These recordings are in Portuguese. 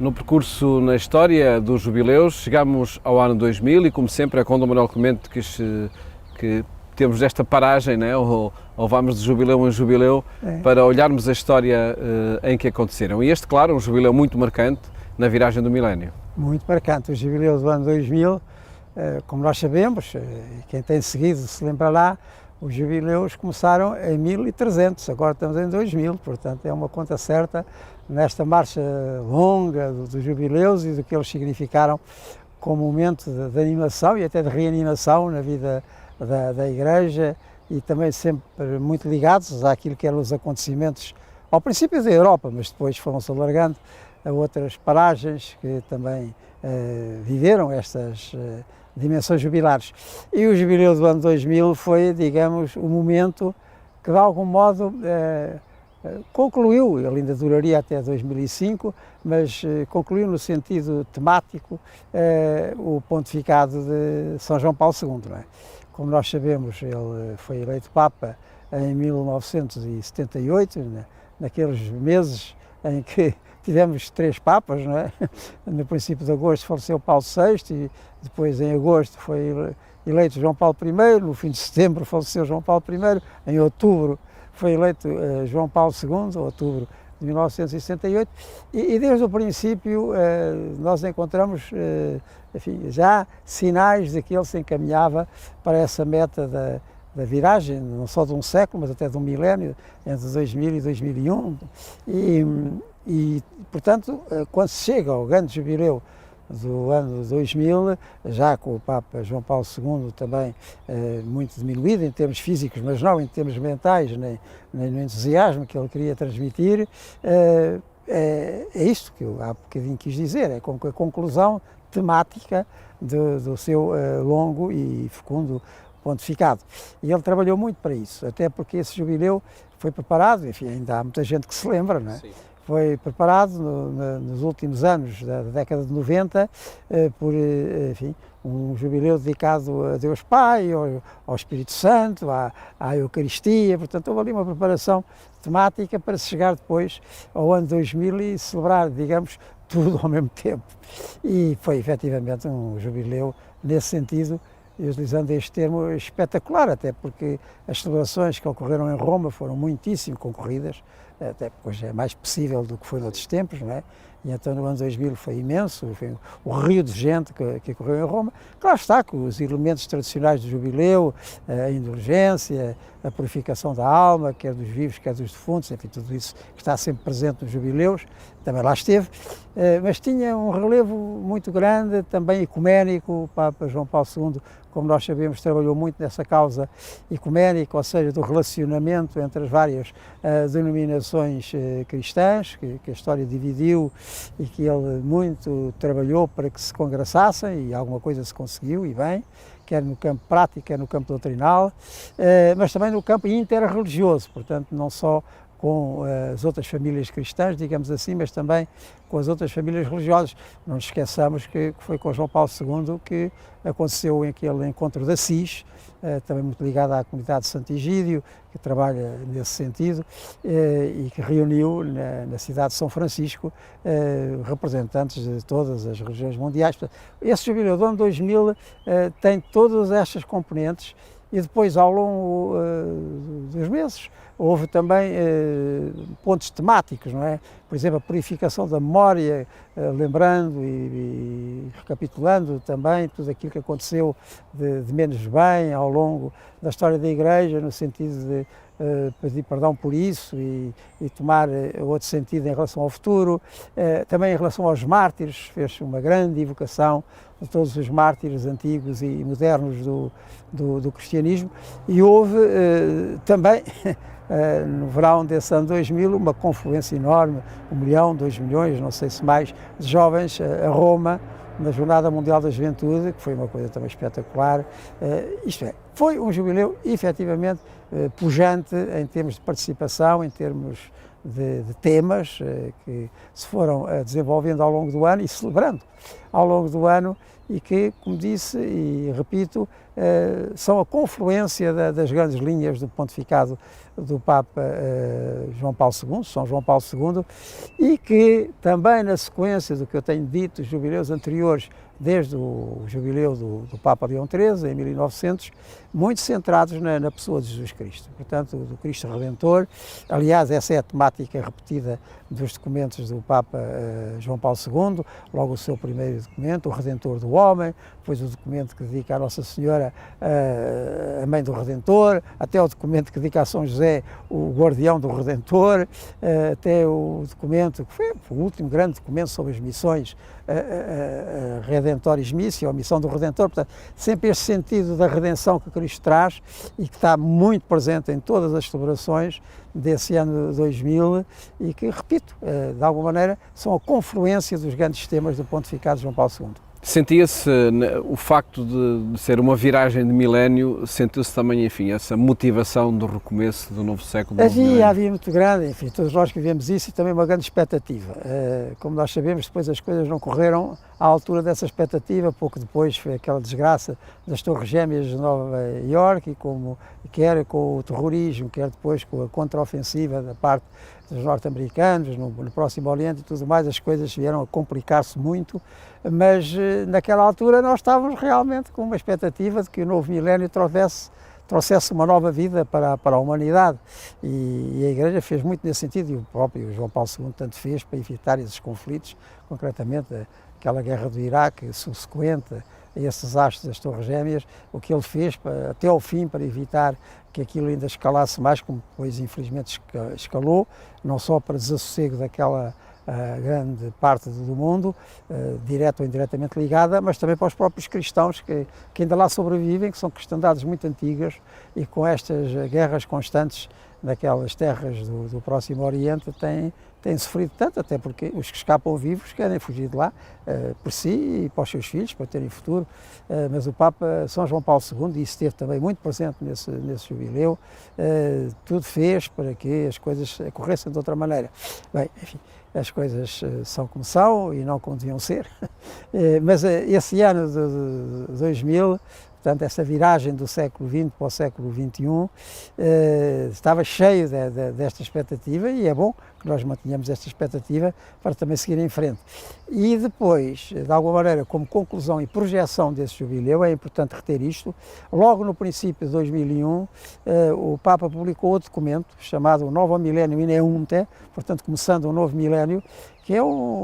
No percurso na história dos jubileus, chegamos ao ano 2000 e, como sempre, é com o Dom Manuel Clemente que temos esta paragem, né? ou vamos de jubileu em jubileu, para olharmos a história em que aconteceram. E este, claro, é um jubileu muito marcante na viragem do milénio. Muito marcante. O jubileu do ano 2000, como nós sabemos, quem tem seguido se lembrará, os jubileus começaram em 1300, agora estamos em 2000, portanto é uma conta certa nesta marcha longa dos jubileus e do que eles significaram como momento de animação e até de reanimação na vida da Igreja, e também sempre muito ligados àquilo que eram os acontecimentos ao princípio da Europa, mas depois foram-se alargando a outras paragens que também viveram estas dimensões jubilares. E o jubileu do ano 2000 foi, digamos, o momento que de algum modo concluiu, ele ainda duraria até 2005, mas concluiu no sentido temático o pontificado de São João Paulo II. Não é? Como nós sabemos, ele foi eleito Papa em 1978, né? Naqueles meses em que tivemos 3 papas, não é? No princípio de agosto faleceu Paulo VI e depois em agosto foi eleito João Paulo I, no fim de setembro faleceu João Paulo I, em outubro foi eleito João Paulo II, outubro de 1968, e desde o princípio nós encontramos enfim, já sinais de que ele se encaminhava para essa meta da viragem, não só de um século, mas até de um milénio, entre 2000 e 2001, e portanto, quando se chega ao grande jubileu do ano 2000, já com o Papa João Paulo II também muito diminuído em termos físicos, mas não em termos mentais, nem no entusiasmo que ele queria transmitir, é isto que eu há bocadinho quis dizer, é como que a conclusão temática do seu longo e fecundo pontificado. E ele trabalhou muito para isso, até porque esse jubileu foi preparado, enfim, ainda há muita gente que se lembra, não é? Sim. Foi preparado nos últimos anos da década de 90 por, enfim, um jubileu dedicado a Deus Pai, ao Espírito Santo, à Eucaristia, portanto houve ali uma preparação temática para se chegar depois ao ano 2000 e celebrar, digamos, tudo ao mesmo tempo. E foi efetivamente um jubileu nesse sentido, utilizando este termo, espetacular, até porque as celebrações que ocorreram em Roma foram muitíssimo concorridas, até porque hoje é mais possível do que foi noutros tempos, não é? E então no ano 2000 foi imenso, foi o rio de gente que ocorreu em Roma. Claro está que os elementos tradicionais do jubileu, a indulgência, a purificação da alma, quer dos vivos, quer dos defuntos, enfim, tudo isso que está sempre presente nos jubileus, também lá esteve, mas tinha um relevo muito grande, também ecuménico. O Papa João Paulo II, como nós sabemos, trabalhou muito nessa causa ecuménica, ou seja, do relacionamento entre as várias denominações cristãs, que a história dividiu e que ele muito trabalhou para que se congraçassem, e alguma coisa se conseguiu, e bem, quer no campo prático, quer no campo doutrinal, mas também no campo interreligioso, portanto, não só com as outras famílias cristãs, digamos assim, mas também com as outras famílias religiosas. Não nos esqueçamos que foi com João Paulo II que aconteceu aquele encontro de Assis, também muito ligado à comunidade de Santo Egídio, que trabalha nesse sentido, e que reuniu na cidade de São Francisco representantes de todas as religiões mundiais. Esse jubileu do ano 2000 tem todas estas componentes, e depois, ao longo dos meses, houve também pontos temáticos, não é? Por exemplo, a purificação da memória, lembrando e recapitulando também tudo aquilo que aconteceu de menos bem ao longo da história da Igreja, no sentido de pedir perdão por isso e tomar outro sentido em relação ao futuro. Também em relação aos mártires, fez-se uma grande evocação de todos os mártires antigos e modernos do cristianismo, e houve também no verão desse ano 2000 uma confluência enorme, 1 milhão, 2 milhões, não sei se mais, de jovens a Roma na Jornada Mundial da Juventude, que foi uma coisa também espetacular. Isto é, foi um jubileu efetivamente pujante em termos de participação, em termos de temas que se foram desenvolvendo ao longo do ano e celebrando ao longo do ano e que, como disse e repito, são a confluência das grandes linhas do pontificado do Papa João Paulo II, São João Paulo II, e que também na sequência do que eu tenho dito, os jubileus anteriores, desde o jubileu do Papa Leão XIII, em 1900, muito centrados na pessoa de Jesus Cristo, portanto, do Cristo Redentor. Aliás, essa é a temática repetida dos documentos do Papa João Paulo II, logo o seu primeiro documento, o Redentor do Homem, depois o documento que dedica à Nossa Senhora, a Mãe do Redentor, até o documento que dedica a São José, o Guardião do Redentor, até o documento, que foi o último grande documento sobre as missões, Redentoris Missio, a missão do Redentor. Portanto, sempre este sentido da redenção que Cristo traz e que está muito presente em todas as celebrações desse ano 2000 e que, repito, de alguma maneira são a confluência dos grandes temas do pontificado de João Paulo II. Sentia-se o facto de ser uma viragem de milénio, sentiu-se também, enfim, essa motivação do recomeço do novo século? Havia muito grande, enfim, todos nós que vivemos isso, e também uma grande expectativa. Como nós sabemos, depois as coisas não correram à altura dessa expectativa. Pouco depois foi aquela desgraça das Torres Gêmeas de Nova Iorque, e quer com o terrorismo, quer depois com a contraofensiva da parte dos norte-americanos no Próximo Oriente e tudo mais, as coisas vieram a complicar-se muito, mas naquela altura nós estávamos realmente com uma expectativa de que o novo milénio trouxesse uma nova vida para a humanidade, e a Igreja fez muito nesse sentido, e o próprio João Paulo II tanto fez para evitar esses conflitos, concretamente aquela guerra do Iraque subsequente a esses desastres das Torres Gêmeas, o que ele fez até ao fim para evitar que aquilo ainda escalasse mais, como depois infelizmente escalou, não só para desassossego daquela grande parte do mundo, direta ou indiretamente ligada, mas também para os próprios cristãos que ainda lá sobrevivem, que são cristandades muito antigas e com estas guerras constantes naquelas terras do Próximo Oriente têm sofrido tanto, até porque os que escapam vivos querem fugir de lá por si e para os seus filhos, para terem futuro, mas o Papa São João Paulo II, e esteve também muito presente nesse jubileu, tudo fez para que as coisas ocorressem de outra maneira. Bem, enfim, as coisas são como são e não como deviam ser, mas esse ano de 2000, portanto, essa viragem do século XX para o século XXI, estava cheio desta expectativa, e é bom que nós mantenhamos esta expectativa para também seguir em frente. E depois, de alguma maneira, como conclusão e projeção desse jubileu, é importante reter isto, logo no princípio de 2001, o Papa publicou outro documento chamado Novo Millennium in Eunte, portanto, começando um novo milénio, que é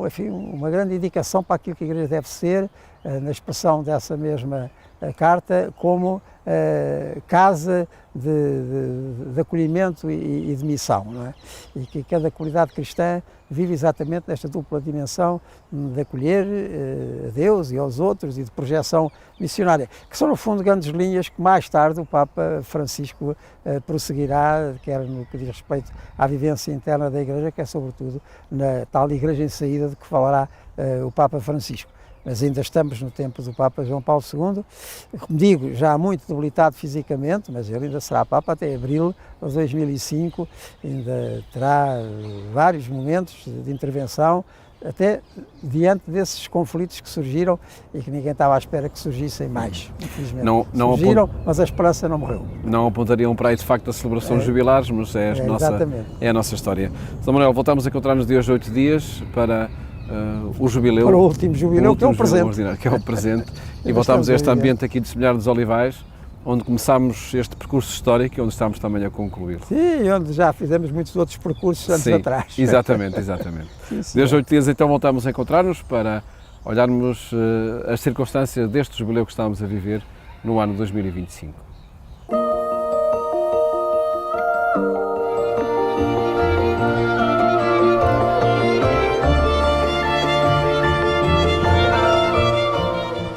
enfim, uma grande indicação para aquilo que a Igreja deve ser, na expressão dessa mesma carta, como casa de acolhimento e de missão, não é? E que cada comunidade cristã vive exatamente nesta dupla dimensão de acolher a Deus e aos outros e de projeção missionária, que são no fundo grandes linhas que mais tarde o Papa Francisco prosseguirá, quer no que diz respeito à vivência interna da Igreja, quer sobretudo na tal Igreja em saída de que falará o Papa Francisco. Mas ainda estamos no tempo do Papa João Paulo II, como digo, já muito debilitado fisicamente, mas ele ainda será Papa até abril de 2005, ainda terá vários momentos de intervenção, até diante desses conflitos que surgiram e que ninguém estava à espera que surgissem mais, infelizmente. Não surgiram, mas a esperança não morreu. Não apontariam para aí de facto a celebração dos jubilares, mas é a nossa história. São Manuel, voltamos a encontrar-nos de hoje a 8 dias para o jubileu. Para o último jubileu, que é o presente. Que é o presente. E voltamos a este ambiente aqui de Semelhar dos Olivais, onde começámos este percurso histórico e onde estamos também a concluir. Sim, onde já fizemos muitos outros percursos antes atrás. Exatamente. Desde 8 dias então voltamos a encontrar-nos para olharmos as circunstâncias deste jubileu que estamos a viver no ano 2025.